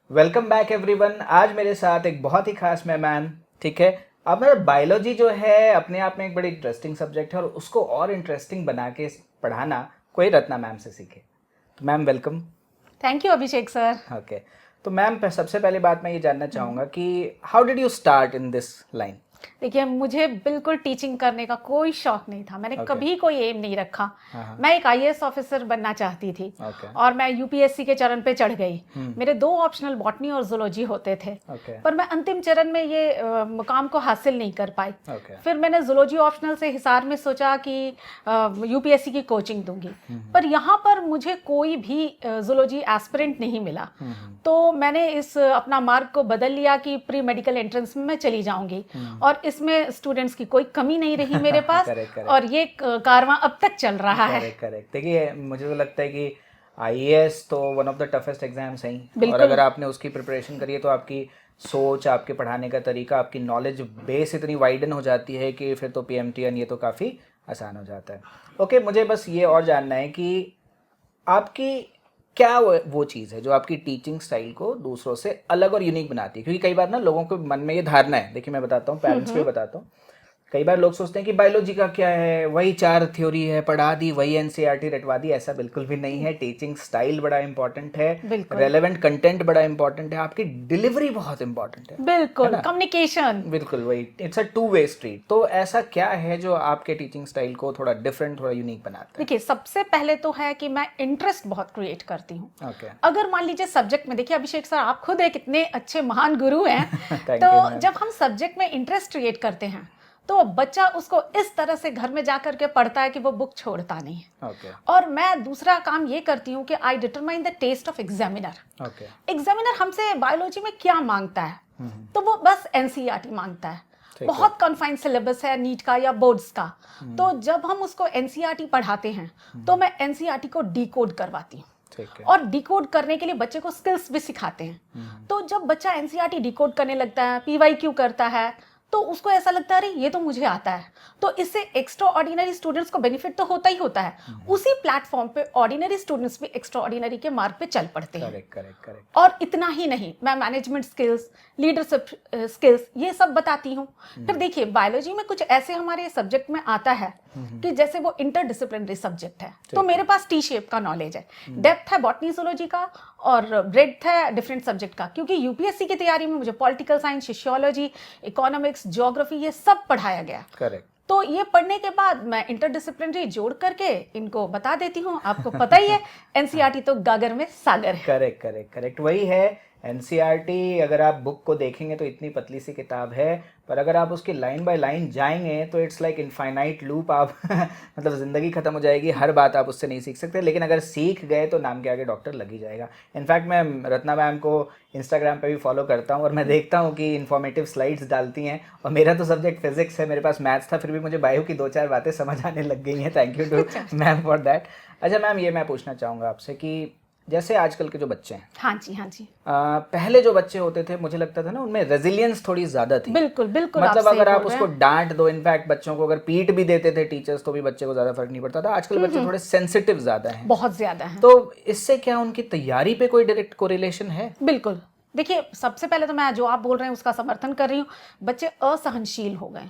Welcome back everyone. आज मेरे साथ एक बहुत ही खास मेहमान, ठीक है। अब मेरा बायोलॉजी जो है अपने आप में एक बड़ी इंटरेस्टिंग सब्जेक्ट है और उसको और इंटरेस्टिंग बना के पढ़ाना कोई रत्ना मैम से सीखे। तो ma'am welcome. Thank you Abhishek sir. Okay, तो मैम सबसे पहली बात मैं ये जानना चाहूँगा कि how did you start in this line? देखिए, मुझे बिल्कुल टीचिंग करने का कोई शौक नहीं था। मैंने Okay. कभी कोई एम नहीं रखा। हाँ। मैं एक आईएएस ऑफिसर बनना चाहती थी। Okay. और मैं यूपीएससी के चरण पे चढ़ गई। मेरे 2 ऑप्शनल बॉटनी और जूलॉजी होते थे। Okay. पर मैं अंतिम चरण में ये मुकाम को हासिल नहीं कर पाई। Okay. फिर मैंने जूलॉजी ऑप्शनल से हिसार में सोचा कि यूपीएससी की कोचिंग दूंगी। पर यहाँ पर मुझे कोई भी जूलॉजी एस्पिरेंट नहीं मिला। तो मैंने इस अपना मार्ग को बदल लिया कि प्री मेडिकल एंट्रेंस में मैं चली जाऊंगी। और इसमें स्टूडेंट्स की कोई कमी नहीं रही मेरे पास। Correct. और ये कारवां अब तक चल रहा है। करेक्ट। देखिए, मुझे तो लगता है कि आईएएस तो one of the toughest exams हैं और बिल्कुल। अगर आपने उसकी प्रिपरेशन करी है तो आपकी सोच, आपके पढ़ाने का तरीका, आपकी नॉलेज बेस इतनी वाइडन हो जाती है कि फिर तो पीएमटीएन ये तो काफ़ी आसान हो जाता है। ओके, मुझे बस ये और जानना है कि आपकी क्या वो चीज़ है जो आपकी टीचिंग स्टाइल को दूसरों से अलग और यूनिक बनाती है? क्योंकि कई बार ना लोगों के मन में ये धारणा है, देखिए मैं बताता हूँ, पेरेंट्स को बताता हूँ। कई बार लोग सोचते हैं कि बायोलॉजी का क्या है, वही 4 थ्योरी है, पढ़ा दी, वही एनसीईआरटी रटवा दी। ऐसा बिल्कुल भी नहीं है। टीचिंग स्टाइल बड़ा इंपॉर्टेंट है, बिल्कुल। रेलेवेंट कंटेंट बड़ा इंपॉर्टेंट है, आपकी डिलीवरी बहुत इंपॉर्टेंट है। बिल्कुल, कम्युनिकेशन। बिल्कुल वही, इट्स अ 2 वे स्ट्रीट। तो ऐसा क्या है जो आपके टीचिंग स्टाइल को थोड़ा डिफरेंट, थोड़ा यूनिक बनाता है? देखिए, सबसे पहले तो है कि मैं इंटरेस्ट बहुत क्रिएट करती हूँ। ओके। अगर मान लीजिए सब्जेक्ट में, देखिए अभिषेक सर, आप खुद एक इतने अच्छे महान गुरु हैं। Thank तो you, ma'am. जब हम सब्जेक्ट में इंटरेस्ट क्रिएट करते हैं तो बच्चा उसको इस तरह से घर में जा करके पढ़ता है कि वो बुक छोड़ता नहीं है। ओके। और मैं दूसरा काम ये करती हूँ कि I determine the test of examiner. Okay. Examiner हमसे बायोलॉजी में क्या मांगता है, तो वो बस एनसीईआरटी मांगता है। बहुत कन्फाइंड सिलेबस है नीट का या बोर्ड्स का। तो जब हम उसको एनसीईआरटी पढ़ाते हैं तो मैं एनसीईआरटी को डिकोड करवाती हूँ। और डिकोड करने के लिए बच्चे को स्किल्स भी सिखाते हैं। तो जब बच्चा एनसीईआरटी डिकोड करने लगता है, पीवाईक्यू करता है, तो उसको ऐसा लगता है अरे ये तो मुझे आता है। तो इससे एक्स्ट्रा ऑर्डिनरी स्टूडेंट्स को बेनिफिट तो होता ही होता है। उसी प्लेटफॉर्म पे ऑर्डिनरी स्टूडेंट्स भी एक्स्ट्रा ऑर्डिनरी के मार्ग पे चल पड़ते हैं। करेक्ट। और इतना ही नहीं, मैं मैनेजमेंट स्किल्स, लीडरशिप स्किल्स, ये सब बताती हूँ। फिर देखिए, बायोलॉजी में कुछ ऐसे हमारे सब्जेक्ट में आता है कि जैसे वो इंटरडिसिप्लिनरी सब्जेक्ट है, तो मेरे पास टी शेप का नॉलेज है, डेप्थ है बॉटनी जूलॉजी का, और ब्रेड्थ है डिफरेंट सब्जेक्ट का। क्योंकि यूपीएससी की तैयारी में मुझे political science, sociology, economics, geography, ये सब पढ़ाया गया। करेक्ट। तो ये पढ़ने के बाद मैं इंटरडिसिप्लिनरी जोड़ करके इनको बता देती हूँ। आपको पता ही है, एनसीईआरटी तो गागर में सागर है। करेक्ट वही है। एनसीईआरटी अगर आप बुक को देखेंगे तो इतनी पतली सी किताब है, पर अगर आप उसकी लाइन बाय लाइन जाएंगे तो इट्स लाइक इनफाइनाइट लूप। आप मतलब ज़िंदगी ख़त्म हो जाएगी, हर बात आप उससे नहीं सीख सकते। लेकिन अगर सीख गए तो नाम के आगे डॉक्टर लग ही जाएगा। इनफैक्ट मैं रत्ना मैम को इंस्टाग्राम पे भी फॉलो करता हूँ और मैं देखता हूँ कि इन्फॉर्मेटिव स्लाइड्स डालती हैं। और मेरा तो सब्जेक्ट फिजिक्स है, मेरे पास मैथ्स था, फिर भी मुझे बायो की 2-4 बातें समझ आने लग गई हैं। Thank you to ma'am for that. अच्छा मैम, ये मैं पूछना चाहूँगा आपसे कि जैसे आजकल के जो बच्चे हैं, हाँ जी, पहले जो बच्चे होते थे मुझे लगता था ना उनमें रेजिलियंस थोड़ी ज्यादा थी। बिल्कुल। मतलब अगर आप उसको डांट दो, इनफैक्ट बच्चों को अगर पीट भी देते थे टीचर्स तो भी बच्चे को ज्यादा फर्क नहीं पड़ता था। आजकल बच्चे थोड़े सेंसिटिव ज्यादा हैं, बहुत ज्यादा है। तो इससे क्या उनकी तैयारी पे कोई डायरेक्ट कोरिलेशन है? बिल्कुल। देखिए, सबसे पहले तो मैं जो आप बोल रहे हैं उसका समर्थन कर रही हूँ। बच्चे असहनशील हो गए,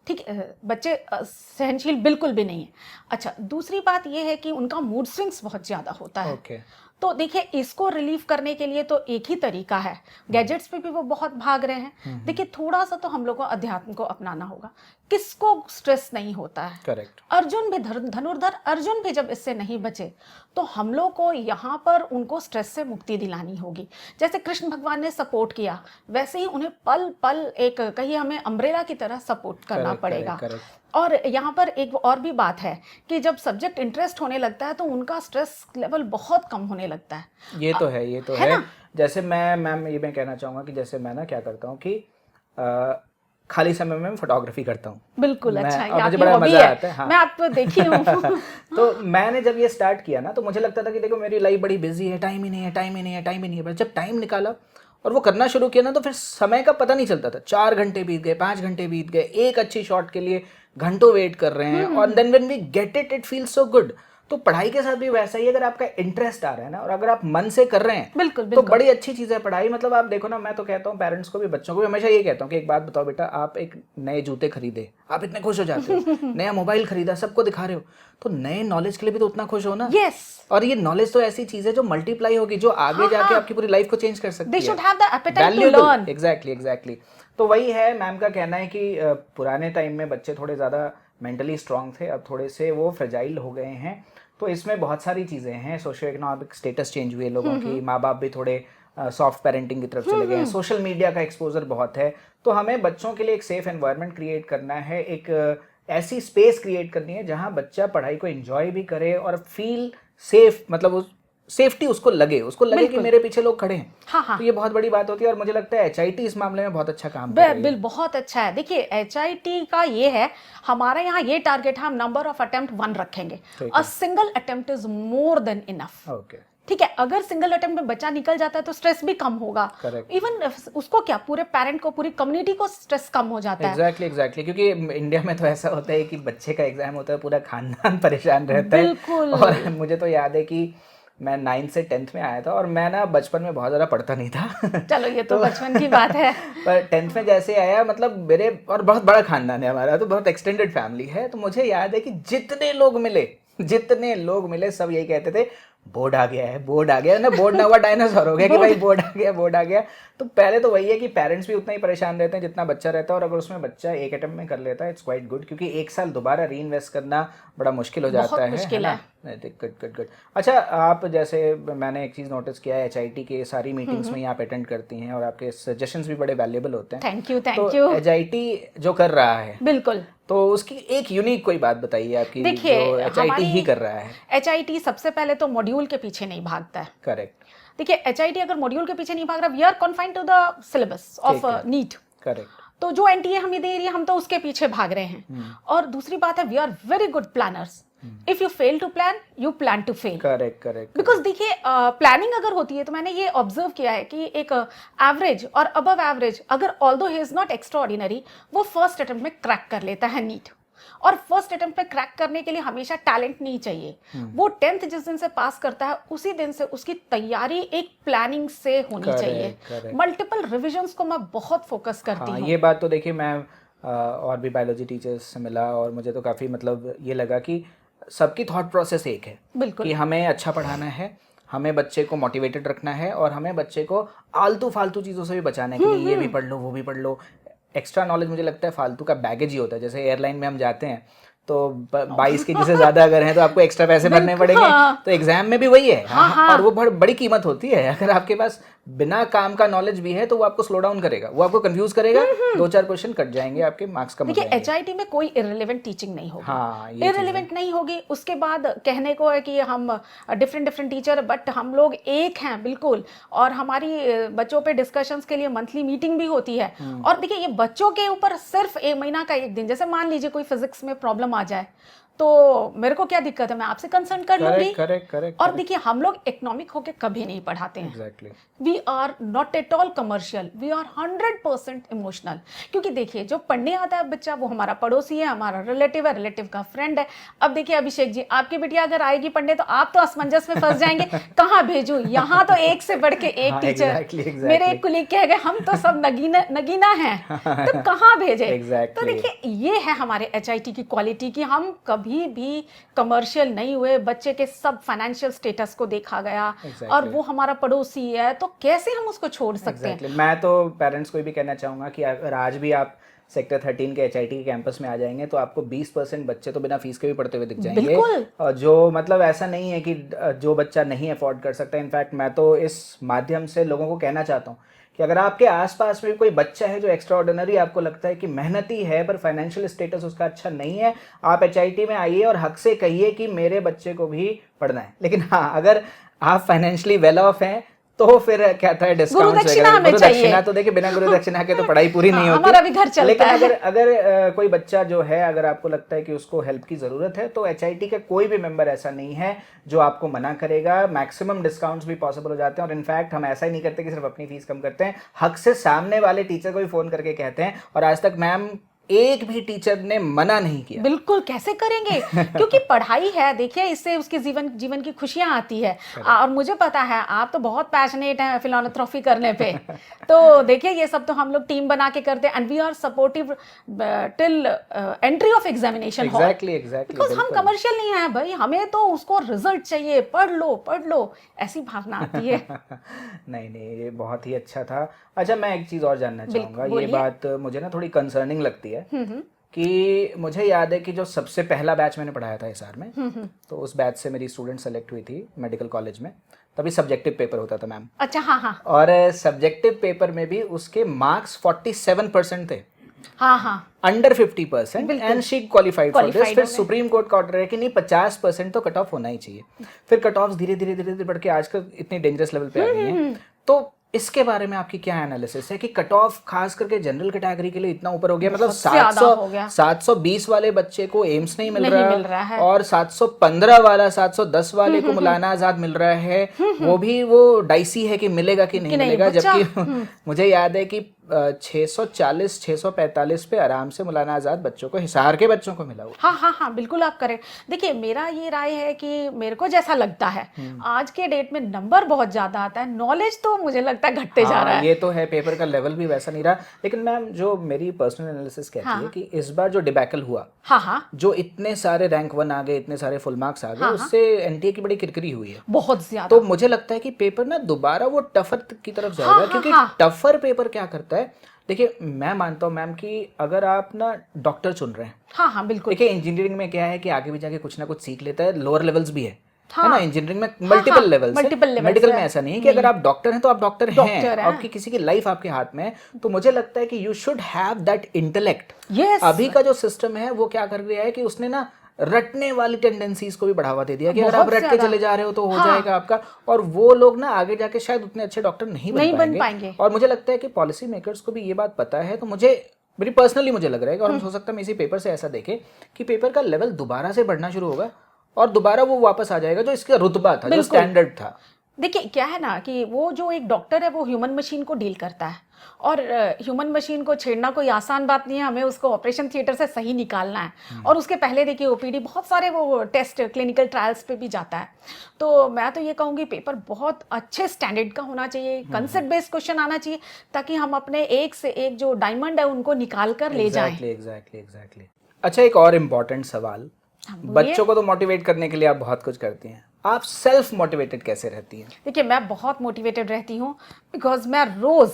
ठीक है, बच्चे सहनशील बिल्कुल भी नहीं है। अच्छा, दूसरी बात यह है कि उनका मूड स्विंग्स बहुत ज़्यादा होता है। ओके। तो देखिए, इसको रिलीव करने के लिए तो एक ही तरीका है, गैजेट्स पे भी वो बहुत भाग रहे हैं। देखिए, थोड़ा सा तो हम लोग को अध्यात्म को अपनाना होगा। किसको स्ट्रेस नहीं होता है? करेक्ट। अर्जुन भी, धनुर्धर अर्जुन भी जब इससे नहीं बचे, तो हम लोग को यहाँ पर उनको स्ट्रेस से मुक्ति दिलानी होगी। जैसे कृष्ण भगवान ने सपोर्ट किया, वैसे ही उन्हें पल पल एक कहिए हमें अम्ब्रेला की तरह सपोर्ट करना पड़ेगा। और यहाँ पर एक और भी बात है कि जब सब्जेक्ट इंटरेस्ट होने लगता है तो उनका स्ट्रेस लेवल बहुत कम होने लगता है। ये तो है। जैसे मैम ये मैं कहना चाहूँगा कि जैसे मैं ना क्या करता हूँ कि खाली समय में फोटोग्राफी करता हूँ। बिल्कुल। अच्छा, ये मुझे आपकी बड़ा हॉबी मजा है। आता है। हाँ। मैं आपको देखी हूँ। तो मैंने जब ये स्टार्ट किया ना तो मुझे लगता था कि देखो मेरी लाइफ बड़ी बिजी है, टाइम ही नहीं है। बस जब टाइम निकाला और वो करना शुरू किया ना तो फिर समय का पता नहीं चलता था। 4 घंटे बीत गए, 5 घंटे बीत गए, एक अच्छी शॉट के लिए घंटों वेट कर रहे हैं। और then when we get it feels so good. तो पढ़ाई के साथ भी वैसा ही, अगर आपका इंटरेस्ट आ रहा है ना और अगर आप मन से कर रहे हैं बिल्कुल तो बिल्कुल बड़ी अच्छी चीज़ है पढ़ाई। मतलब आप देखो ना, मैं तो कहता हूँ पेरेंट्स को भी बच्चों को भी हमेशा ये कहता हूँ कि एक बात बताओ बेटा, आप एक नए जूते खरीदे, आप इतने खुश हो जाते हो, नया मोबाइल खरीदा, सबको दिखा रहे हो, तो नए नॉलेज के लिए भी तो उतना खुश हो ना। यस, और ये नॉलेज तो ऐसी चीज है जो मल्टीप्लाई होगी, जो आगे जाके आपकी पूरी लाइफ को चेंज कर सकती दे है। Should have the appetite to learn. Exactly. तो वही है, मैम का कहना है कि पुराने टाइम में बच्चे थोड़े ज़्यादा मेंटली स्ट्रांग थे, अब थोड़े से वो फ्रेजाइल हो गए हैं। तो इसमें बहुत सारी चीज़ें हैं, सोशियो इकोनॉमिक स्टेटस चेंज हुए लोगों की, माँ बाप भी थोड़े सॉफ्ट पेरेंटिंग की तरफ चले गए हैं, सोशल मीडिया का एक्सपोजर बहुत है। तो हमें बच्चों के लिए एक सेफ एनवायरनमेंट क्रिएट करना है, एक ऐसी स्पेस क्रिएट करनी है जहाँ बच्चा पढ़ाई को एंजॉय भी करे और फील सेफ, मतलब उस सेफ्टी उसको लगे कि मेरे पीछे लोग खड़े हैं। हाँ। तो ये बहुत बड़ी बात होती है और मुझे लगता है एचआईटी इस मामले में बहुत अच्छा काम कर रही है। बहुत अच्छा है। देखिए एचआईटी का ये है, हमारे यहाँ ये टारगेट है, हम नंबर ऑफ अटेम्प्ट 1 रखेंगे। A single attempt is more than enough. Okay, ठीक है, अगर सिंगल अटेम्प्ट में बच्चा निकल जाता है तो स्ट्रेस भी कम होगा। इवन उसको क्या, पूरे पेरेंट को, पूरी कम्युनिटी को स्ट्रेस कम हो जाता है। एग्जैक्टली, क्योंकि इंडिया में तो ऐसा होता है कि बच्चे का एग्जाम होता है, पूरा खानदान परेशान रहता है। बिल्कुल। और मुझे तो याद है कि मैं 9th से 10th में आया था और मैं ना बचपन में बहुत ज़्यादा पढ़ता नहीं था। चलो ये तो बचपन की बात है। पर 10th में जैसे आया, मतलब मेरे, और बहुत बड़ा खानदान है हमारा, तो बहुत एक्सटेंडेड फैमिली है, तो मुझे याद है कि जितने लोग मिले सब यही कहते थे, बोर्ड आ गया है ना, बोर्ड ना हुआ डायनासोर हो गया कि भाई बोर्ड आ गया। तो पहले तो वही है कि पेरेंट्स भी उतना ही परेशान रहते हैं जितना बच्चा रहता है, और अगर उसमें बच्चा एक अटेम्प्ट में कर लेता है इट्स क्वाइट गुड, क्योंकि एक साल दोबारा री इन्वेस्ट करना बड़ा मुश्किल हो जाता है। मुश्किल है। गुड। अच्छा, आप जैसे, मैंने एक चीज़ नोटिस किया है, एचआईटी के सारी मीटिंग्स में आप अटेंड करती हैं और आपके सजेशंस भी बड़े वैल्यूएबल होते हैं। Thank you. तो एचआईटी जो कर रहा है, बिल्कुल, तो उसकी एक यूनिक कोई बात बताइए आपकी, देखिए जो एचआईटी ही कर रहा है। एचआईटी सबसे पहले तो मॉड्यूल के पीछे नहीं भागता है। करेक्ट। देखिए एचआईटी अगर मॉड्यूल के पीछे नहीं भाग रहा, we are confined to the syllabus of NEET. Correct. तो जो एनटीए हमें दे रही है, हम तो उसके पीछे भाग रहे हैं। और दूसरी बात है, we are very good planners. If you fail to plan, you plan to fail. Correct. Because देखिए प्लानिंग अगर होती है, तो मैंने ये ऑब्जर्व किया है कि एक एवरेज और अबव एवरेज, अगर although he is not extra ordinary, वो फर्स्ट अटेम्प्ट में क्रैक कर लेता है नीट। और फर्स्ट अटेम्प्ट में क्रैक करने के लिए हमेशा टैलेंट नहीं चाहिए। वो 10th जिस दिन से पास करता है, उसी दिन से उसकी तैयारी एक प्लानिंग से होनी चाहिए। मल्टीपल रिविजन्स को मैं बहुत फोकस करती हूँ। ये बात तो देखिए, मैं और भी बायोलॉजी टीचर्स से मिला और मुझे तो काफ़ी, मतलब ये लगा कि सबकी थॉट प्रोसेस एक है। बिल्कुल, कि हमें अच्छा पढ़ाना है, हमें बच्चे को मोटिवेटेड रखना है, और हमें बच्चे को आलतू फालतू चीज़ों से भी बचाना है कि ये भी पढ़ लो, वो भी पढ़ लो। एक्स्ट्रा नॉलेज मुझे लगता है फालतू का बैगेज ही होता है। जैसे एयरलाइन में हम जाते हैं तो 22 के से ज़्यादा अगर हैं तो आपको एक्स्ट्रा पैसे भरने पड़ेंगे। तो एग्जाम में भी वही है। और वो बड़ी कीमत होती है। अगर आपके पास बिना काम का नॉलेज भी है तो वो आपको स्लो डाउन करेगा, वो आपको कंफ्यूज करेगा, 2-4 क्वेश्चन कट जाएंगे, आपके मार्क्स कम हो जाएंगे। देखिए एचआईटी में कोई इररिलेवेंट टीचिंग नहीं होगी। इररिलेवेंट नहीं होगी। उसके बाद कहने को है कि हम डिफरेंट टीचर, बट हम लोग एक हैं बिल्कुल। और हमारी बच्चों पे डिस्कशंस के लिए मंथली मीटिंग भी होती है। और देखिए ये बच्चों के ऊपर सिर्फ 1 महीना का 1 दिन, जैसे मान लीजिए कोई फिजिक्स में प्रॉब्लम आ जाए तो मेरे को क्या दिक्कत है, मैं आपसे कंसर्न कर लूंगी। करेक्ट। और देखिए हम लोग इकोनॉमिक होके कभी नहीं पढ़ाते हैं। Exactly. We are not at all commercial, we are 100% emotional. क्योंकि देखिए जो पढ़ने आता है बच्चा, वो हमारा पड़ोसी है, हमारा रिलेटिव है, रिलेटिव का फ्रेंड है। अब देखिए अभिषेक जी, आपकी बिटिया अगर आएगी पढ़ने तो आप तो असमंजस में फंस जाएंगे। कहाँ भेजू, यहाँ तो एक से बढ़ के एक टीचर। मेरे एक कुलीग कह गए हम तो सब नगीना है, तो कहाँ भेजे। तो देखिए ये है हमारे एचआईटी की क्वालिटी, की हम कभी भी कमर्शियल नहीं हुए। बच्चे के सब फाइनेंशियल स्टेटस को देखा गया। और वो हमारा पड़ोसी है, तो कैसे हम उसको छोड़ सकते हैं। मैं तो पेरेंट्स को भी कहना चाहूँगा कि अगर आज भी आप सेक्टर 13 के एचआईटी के कैंपस में आ जाएंगे तो आपको 20% बच्चे तो बिना फीस के भी पढ़ते हुए दिख जाएंगे। और जो, मतलब ऐसा नहीं है कि जो बच्चा नहीं अफोर्ड कर सकता। इनफैक्ट मैं तो इस माध्यम से लोगों को कहना चाहता हूँ कि अगर आपके आसपास में कोई बच्चा है जो एक्स्ट्रा ऑर्डिनरी आपको लगता है कि मेहनती है पर फाइनेंशियल स्टेटस उसका अच्छा नहीं है, आप एचआईटी में आइए और हक से कहिए कि मेरे बच्चे को भी पढ़ना है। लेकिन हाँ, अगर आप फाइनेंशियली वेल ऑफ हैं तो फिर क्या था, डिस्काउंट वगैरह, गुरुदक्षिणा तो देखिए बिना गुरुदक्षिणा के तो पढ़ाई पूरी नहीं होती। हमारा भी घर चलता लेकिन है। अगर कोई बच्चा जो है, अगर आपको लगता है कि उसको हेल्प की जरूरत है, तो एचआईटी का कोई भी मेंबर ऐसा नहीं है जो आपको मना करेगा। मैक्सिमम डिस्काउंट्स भी पॉसिबल हो जाते हैं। और इनफैक्ट हम ऐसा ही नहीं करते कि सिर्फ अपनी फीस कम करते हैं, हक से सामने वाले टीचर को भी फोन करके कहते हैं। और आज तक मैम एक भी टीचर ने मना नहीं किया। बिल्कुल, कैसे करेंगे? क्योंकि पढ़ाई है, देखिए इससे उसके जीवन की खुशियां आती है। और मुझे पता है आप तो बहुत पैशनेट हैं फिलोनथ्रॉफी करने पे। तो देखिए ये सब तो हम लोग टीम बना के करते हैं, and we are supportive till entry of examination hall. Exactly exactly, because हम कमर्शियल नहीं है भाई, हमें तो उसको रिजल्ट चाहिए, पढ़ लो, ऐसी भावना आती है। नहीं, ये बहुत ही अच्छा था। अच्छा, मैं एक चीज़ और जानना चाहूँगा, ये बोलिए। बात मुझे ना थोड़ी कंसर्निंग लगती है कि मुझे याद है कि जो सबसे पहला बैच मैंने पढ़ाया था हिसार में, तो उस बैच से मेरी स्टूडेंट सेलेक्ट हुई थी मेडिकल कॉलेज में। तभी सब्जेक्टिव पेपर होता था मैम। अच्छा, हाँ, और सब्जेक्टिव पेपर में भी उसके मार्क्स 47% थे, हाँ, under 50%, and she qualified for this. फिर सुप्रीम कोर्ट का ऑर्डर है कि नहीं 50% तो कट ऑफ होना ही चाहिए। फिर कट ऑफ धीरे धीरे बढ़ के आजकल इतनी डेंजरस लेवल पे आ गई हैं। तो इसके बारे में आपकी क्या एनालिसिस है कि कट ऑफ खास करके जनरल कैटेगरी के लिए इतना ऊपर हो गया? मतलब 720 वाले बच्चे को एम्स नहीं मिल रहा है, और 715 वाला 710 वाले को मौलाना आजाद मिल रहा है। वो भी वो डाइसी है कि मिलेगा कि नहीं मिलेगा। जबकि मुझे याद है कि 640 645 पे आराम से मौलाना आजाद बच्चों को, हिसार के बच्चों को मिला हुआ। हाँ, बिल्कुल आप करें। देखिए मेरा ये राय है कि मेरे को जैसा लगता है आज के डेट में नंबर बहुत ज्यादा आता है, नॉलेज तो मुझे लगता है घटते जा रहा है। ये तो है, पेपर का लेवल भी वैसा नहीं रहा। लेकिन मैम जो मेरी पर्सनल एनालिसिस कहती है कि इस बार जो डिबैकल हुआ, जो इतने सारे रैंक 1 आ गए, इतने सारे फुल मार्क्स आ गए, उससे एनटीए की बड़ी किरकिरी हुई है बहुत ज्यादा। तो मुझे लगता है कि पेपर ना दोबारा वो टफर की तरफ जाएगा। क्योंकि टफर पेपर क्या करता है, देखिए मैं मानता हूँ मैम कि अगर आप ना डॉक्टर चुन रहे हैं, हाँ, बिल्कुल। देखिए इंजीनियरिंग में क्या है कि आगे भी जाके कुछ ना कुछ सीख लेता है, लोअर लेवल्स भी है ना इंजीनियरिंग में, मल्टीपल लेवल्स है। मेडिकल में ऐसा नहीं है कि अगर आप डॉक्टर हैं तो आप डॉक्टर हैं, आपकी किसी की लाइफ आपके हाथ में है। तो मुझे लगता है कि you should have that intellect. अभी का जो सिस्टम है वो क्या कर रहा है कि उसने ना रटने वाली टेंडेंसीज को भी बढ़ावा दे दिया कि अगर आप रट के चले जा रहे हो तो हो जाएगा आपका, और वो लोग ना आगे जाके शायद उतने अच्छे डॉक्टर नहीं बन पाएंगे। और मुझे लगता है कि पॉलिसी मेकर्स को भी ये बात पता है। तो मेरी पर्सनली मुझे लग रहा है, और हम हो सकता है इसी पेपर से ऐसा देखें कि पेपर का लेवल दोबारा से बढ़ना शुरू होगा और दोबारा वो वापस आ जाएगा जो इसका रुतबा था, जो स्टैंडर्ड था। देखिए क्या है ना कि वो जो एक डॉक्टर है वो ह्यूमन मशीन को डील करता है, और ह्यूमन मशीन को छेड़ना कोई आसान बात नहीं है। हमें उसको ऑपरेशन थिएटर से सही निकालना है, और उसके पहले देखिए ओपीडी बहुत सारे वो टेस्ट क्लिनिकल ट्रायल्स पे भी जाता है। तो मैं तो ये कहूँगी पेपर बहुत अच्छे स्टैंडर्ड का होना चाहिए, कंसेप्ट बेस्ड क्वेश्चन आना चाहिए, ताकि हम अपने एक से एक जो डायमंड है उनको निकाल कर ले जाएं। एग्जैक्टली। अच्छा, एक और इम्पोर्टेंट सवाल, बच्चों को तो मोटिवेट करने के लिए आप बहुत कुछ करती हैं, आप सेल्फ मोटिवेटेड कैसे रहती हैं? देखिए मैं बहुत मोटिवेटेड रहती हूँ, बिकॉज मैं रोज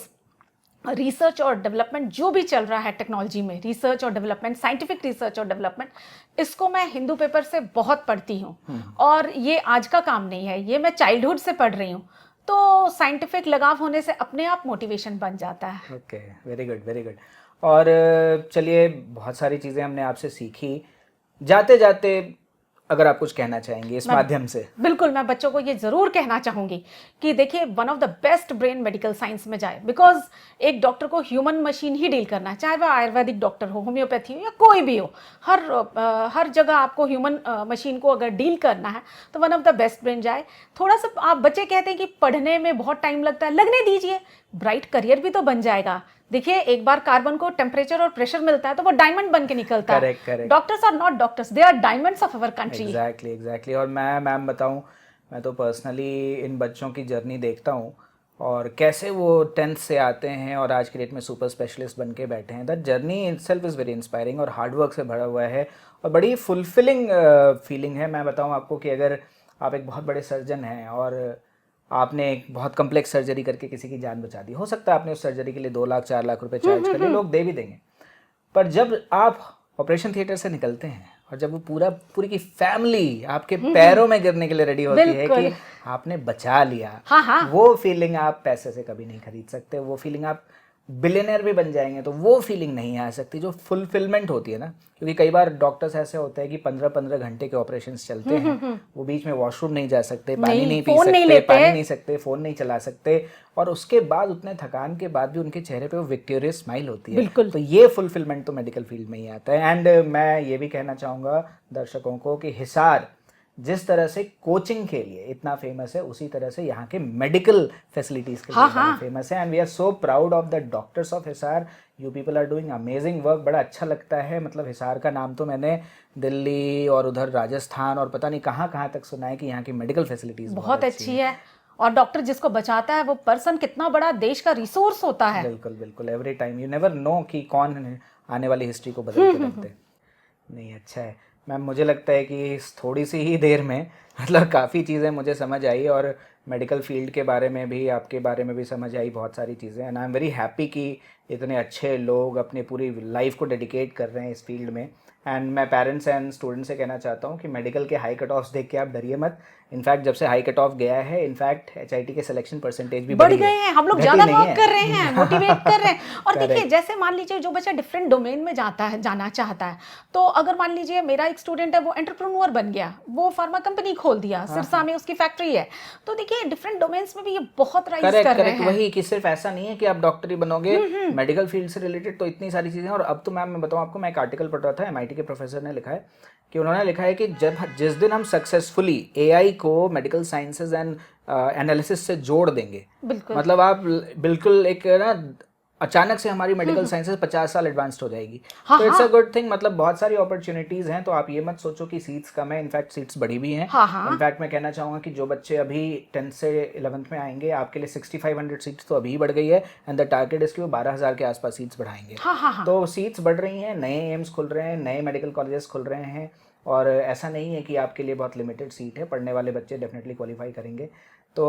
रिसर्च और डेवलपमेंट जो भी चल रहा है टेक्नोलॉजी में, रिसर्च और डेवलपमेंट, साइंटिफिक रिसर्च और डेवलपमेंट, इसको मैं हिंदू पेपर से बहुत पढ़ती हूँ। और ये आज का काम नहीं है, ये मैं चाइल्डहुड से पढ़ रही हूँ। तो साइंटिफिक लगाव होने से अपने आप मोटिवेशन बन जाता है। Okay, very good. और चलिए, बहुत सारी चीज़ें हमने आपसे सीखी। जाते जाते अगर आप कुछ कहना चाहेंगे इस माध्यम से? बिल्कुल, मैं बच्चों को ये जरूर कहना चाहूंगी कि देखिए one of the best brain medical science में जाए, बिकॉज एक डॉक्टर को ह्यूमन मशीन ही डील करना है, चाहे वह आयुर्वेदिक डॉक्टर हो, होम्योपैथी हो, या कोई भी हो। हर जगह आपको ह्यूमन मशीन को अगर डील करना है तो one of the best brain जाए। थोड़ा सा आप बच्चे कहते हैं कि पढ़ने में बहुत टाइम लगता है, लगने दीजिए, ब्राइट करियर भी तो बन जाएगा। देखिए एक बार कार्बन को टेम्परेचर और प्रेशर मिलता है तो वो डायमंड बन के निकलता है। Doctors are not doctors, they are diamonds of our country. Exactly. और मैं मैम बताऊं, मैं तो पर्सनली इन बच्चों की जर्नी देखता हूं और कैसे वो 10th से आते हैं और आज की डेट में सुपर स्पेशलिस्ट बन के बैठे हैं। That journey itself is very inspiring और हार्डवर्क से भरा हुआ है और बड़ी फुलफिलिंग फीलिंग है। मैं बताऊं आपको कि अगर आप एक बहुत बड़े सर्जन हैं और आपने एक बहुत कम्प्लेक्स सर्जरी करके किसी की जान बचा दी, हो सकता है आपने उस सर्जरी के लिए 2 लाख 4 लाख रुपए चार्ज कर लिए, लोग दे भी देंगे। पर जब आप ऑपरेशन थिएटर से निकलते हैं और जब वो पूरी की फैमिली आपके पैरों में गिरने के लिए रेडी होती है कि आपने बचा लिया, वो फीलिंग आप पैसे से कभी नहीं खरीद सकते। वो फीलिंग आप बिलियनर भी बन जाएंगे तो वो फीलिंग नहीं आ सकती जो फुलफिलमेंट होती है ना। क्योंकि कई बार डॉक्टर्स ऐसे होते हैं कि 15-15 घंटे के ऑपरेशंस चलते हैं, वो बीच में वॉशरूम नहीं जा सकते, पानी नहीं पी सकते, पानी नहीं सकते, फ़ोन नहीं चला सकते, और उसके बाद उतने थकान के बाद भी उनके चेहरे पे वो विक्टोरियस स्माइल होती है। तो ये फुलफिलमेंट तो मेडिकल फील्ड में ही आता है। एंड मैं ये भी कहना चाहूँगा दर्शकों को कि हिसार जिस तरह से कोचिंग के लिए इतना फेमस है, उसी तरह से यहाँ के मेडिकल फैसिलिटीज के लिए बड़ा फेमस है। And we are so proud of the doctors of Hisar. You people are doing amazing work. बड़ा अच्छा लगता है, मतलब हिसार का नाम तो मैंने दिल्ली और उधर राजस्थान और पता नहीं कहाँ कहाँ तक सुना है कि यहाँ की मेडिकल फैसिलिटीज बहुत अच्छी है। और डॉक्टर जिसको बचाता है वो पर्सन कितना बड़ा देश का रिसोर्स होता है। बिल्कुल बिल्कुल, every time you never know कि कौन आने वाली हिस्ट्री को बदल के रख दे। नहीं, अच्छा है मैम। मुझे लगता है कि इस थोड़ी सी ही देर में मतलब काफ़ी चीज़ें मुझे समझ आई, और मेडिकल फील्ड के बारे में भी, आपके बारे में भी समझ आई बहुत सारी चीज़ें। And I am very happy कि इतने अच्छे लोग अपनी पूरी लाइफ को डेडिकेट कर रहे हैं इस फील्ड में। एंड मैं पेरेंट्स एंड स्टूडेंट्स से कहना चाहता हूँ कि मेडिकल के हाई कट ऑफ्स देख के आप डरिए मत। इनफैक्ट जब से हाई कट ऑफ गया है, इनफैक्ट HIT के सिलेक्शन परसेंटेज भी बढ़ गए हैं। हम लोग ज्यादा वर्क कर रहे हैं, मोटिवेट कर रहे हैं। और Correct. देखिए, जैसे मान लीजिए जो बच्चा डिफरेंट डोमेन में जाना चाहता है, तो अगर मान लीजिए मेरा एक स्टूडेंट है, वो एंटरप्रेन्योर बन गया, वो फार्मा कंपनी खोल दिया, सिरसा में उसकी फैक्ट्री है। तो देखिए डिफरेंट डोमेन्स में भी ये बहुत राइज कर रहे हैं। वही कि सिर्फ ऐसा नहीं है कि आप डॉक्टरी बनोगे, मेडिकल फील्ड से रिलेटेड तो इतनी सारी चीज़ें। और अब तो मैम मैं बताऊँ आपको, मैं एक आर्टिकल पढ़ रहा था, MIT के प्रोफेसर ने लिखा है कि उन्होंने लिखा है कि जिस दिन हम सक्सेसफुली AI को मेडिकल साइंसेज एंड एनालिसिस से जोड़ देंगे, मतलब आप बिल्कुल एक ना अचानक से हमारी मेडिकल साइंसेज 50 साल एडवांस्ड हो जाएगी। तो इट्स अ गुड थिंग। मतलब बहुत सारी अपॉर्चुनिटीज हैं, तो आप ये मत सोचो कि सीट्स कम है। इनफैक्ट सीट्स बढ़ी भी हैं। इनफैक्ट मैं कहना चाहूँगा कि जो बच्चे अभी 10th से 11th में आएंगे, आपके लिए 6500 सीट्स तो अभी ही बढ़ गई है। एंड द टारगेट इसकी वो 12,000 के आसपास सीट्स बढ़ाएंगे। तो सीट्स बढ़ रही हैं, नए एम्स खुल रहे हैं, नए मेडिकल कॉलेजेस खुल रहे हैं, और ऐसा नहीं है कि आपके लिए बहुत लिमिटेड सीट है। पढ़ने वाले बच्चे डेफिनेटली क्वालिफाई करेंगे। तो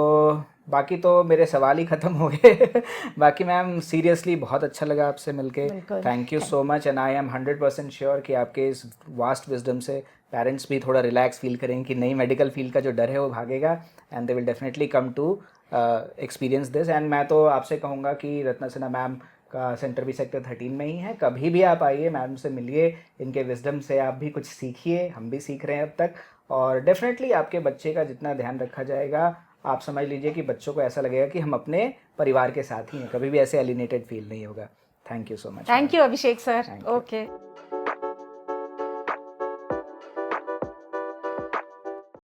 बाकी तो मेरे सवाल ही ख़त्म हो गए। बाकी मैम सीरियसली बहुत अच्छा लगा आपसे मिलके। Thank you so much. And I am 100% sure कि आपके इस वास्ट विजडम से पेरेंट्स भी थोड़ा रिलैक्स फील करेंगे कि नई मेडिकल फील्ड का जो डर है वो भागेगा, and they will definitely come to experience this. And मैं तो आपसे कहूँगा कि रत्ना सिन्हा मैम का सेंटर भी सेक्टर 13 में ही है। कभी भी आप आइए, मैम से मिलिए, इनके विजडम से आप भी कुछ सीखिए। हम भी सीख रहे हैं अब तक, और डेफिनेटली आपके बच्चे का जितना ध्यान रखा जाएगा, आप समझ लीजिए कि बच्चों को ऐसा लगेगा कि हम अपने परिवार के साथ ही हैं। कभी भी ऐसे एलिनेटेड फील नहीं होगा। Thank you so much. Thank you Abhishek sir. Okay.